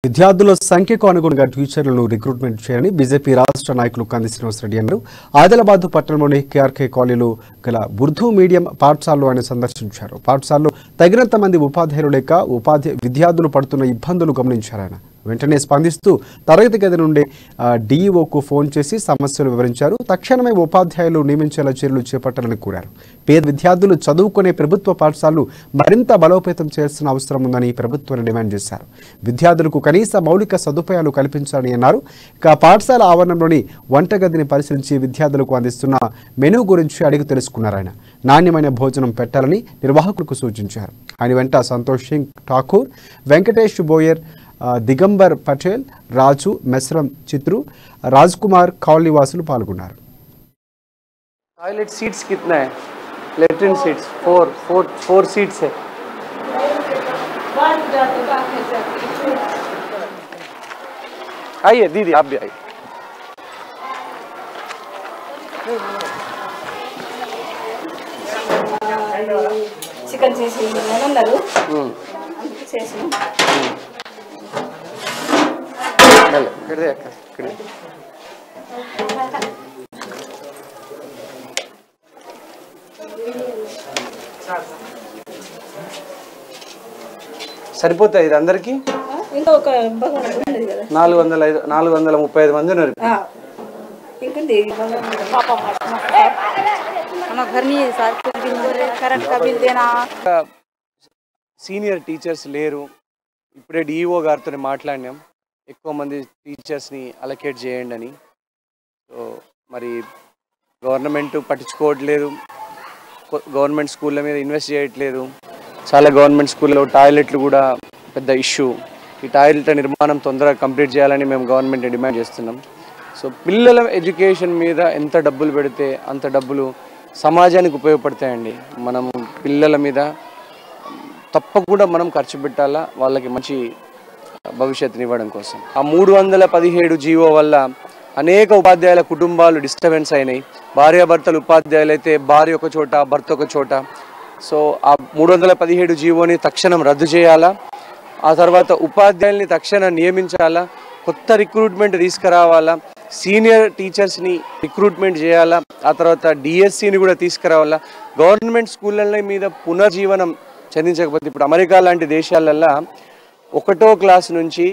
విద్యార్థుల సంఖ్యకు అనుగుణంగా టీచర్లను రిక్రూట్మెంట్ చేయాలని బీజేపీ రాష్ట్ర నాయకులు కంది శ్రీనివాసరెడ్డి అన్నారు. ఆదిలాబాద్ పట్టణంలోని కేఆర్కే కాలనీలో గల ఉర్దూ మీడియం పాఠశాలలో ఆయన సందర్శించారు. పాఠశాలలో తగినంత మంది ఉపాధ్యాయులు లేక విద్యార్థులు పడుతున్న ఇబ్బందులు గమనించారు. ఆయన వెంటనే స్పందిస్తూ తరగతి గది నుండి డీఈఓకు ఫోన్ చేసి సమస్యలు వివరించారు. తక్షణమే ఉపాధ్యాయులు నియమించేలా చర్యలు చేపట్టాలని కోరారు. పేద విద్యార్థులు చదువుకునే ప్రభుత్వ పాఠశాలలు మరింత బలోపేతం చేయాల్సిన అవసరం ఉందని ప్రభుత్వాన్ని డిమాండ్ చేశారు. విద్యార్థులకు కనీస మౌలిక సదుపాయాలు కల్పించాలని అన్నారు. ఇక పాఠశాల ఆవరణంలోని వంటగదిని పరిశీలించి విద్యార్థులకు అందిస్తున్న మెనూ గురించి అడిగి తెలుసుకున్నారు. ఆయన నాణ్యమైన భోజనం పెట్టాలని నిర్వాహకులకు సూచించారు. ఆయన వెంట సంతోష్ సింగ్ ఠాకూర్, వెంకటేష్ బోయర్, దిగంబర్ పటేల్, రాజు, Mesram చిత్రు, Raj Kumar colony वासुलु पाल्गొన్నారు. Toilet seats कितना है? लेट्रिन सीट्स 4 सीट्स है. आइए दीदी, आप भी आइए. चिकन చేసి ఉన్నారు చేసి कर दे कर दे. సరిపోతాయి ఇది అందరికి? ఇంకా ఒక భగవన్ ఉంది కదా 435 మంది ఉన్నారు. ఇంకా దేవి పాపా మన घर नहीं है सर, कुछ भी करंट का बिल देना. సీనియర్ టీచర్స్ లేరు. ఇప్పుడే డిఈఓ గారితో మాట్లాడినాం, ఎక్కువ మంది టీచర్స్ని అలొకేట్ చేయండి అని. సో మరి గవర్నమెంట్ పట్టించుకోవట్లేదు, గవర్నమెంట్ స్కూళ్ళ మీద ఇన్వెస్ట్ చేయట్లేదు. చాలా గవర్నమెంట్ స్కూల్లో టాయిలెట్లు కూడా పెద్ద ఇష్యూ. ఈ టాయిలెట్ నిర్మాణం తొందరగా కంప్లీట్ చేయాలని మేము గవర్నమెంట్ని డిమాండ్ చేస్తున్నాం. సో పిల్లల ఎడ్యుకేషన్ మీద ఎంత డబ్బులు పెడితే అంత డబ్బులు సమాజానికి ఉపయోగపడతాయండి. మనం పిల్లల మీద తప్పకుండా మనం ఖర్చు పెట్టాలా, వాళ్ళకి మంచి భవిష్యత్తుని ఇవ్వడం కోసం. ఆ 317 జీవో వల్ల అనేక ఉపాధ్యాయుల కుటుంబాలు డిస్టర్బెన్స్ అయినాయి. భార్యాభర్తలు ఉపాధ్యాయులు అయితే భార్య ఒక చోట, భర్త ఒక చోట. సో ఆ 317 జీవోని తక్షణం రద్దు చేయాలా, ఆ తర్వాత ఉపాధ్యాయుల్ని తక్షణం నియమించాలా, కొత్త రిక్రూట్మెంట్ తీసుకురావాలా, సీనియర్ టీచర్స్ని రిక్రూట్మెంట్ చేయాలా, ఆ తర్వాత డిఎస్సిని కూడా తీసుకురావాలా. గవర్నమెంట్ స్కూళ్ళ మీద పునర్జీవనం చెందించకపోతే ఇప్పుడు అమెరికా లాంటి దేశాలల్లో 1వ క్లాస్ నుంచి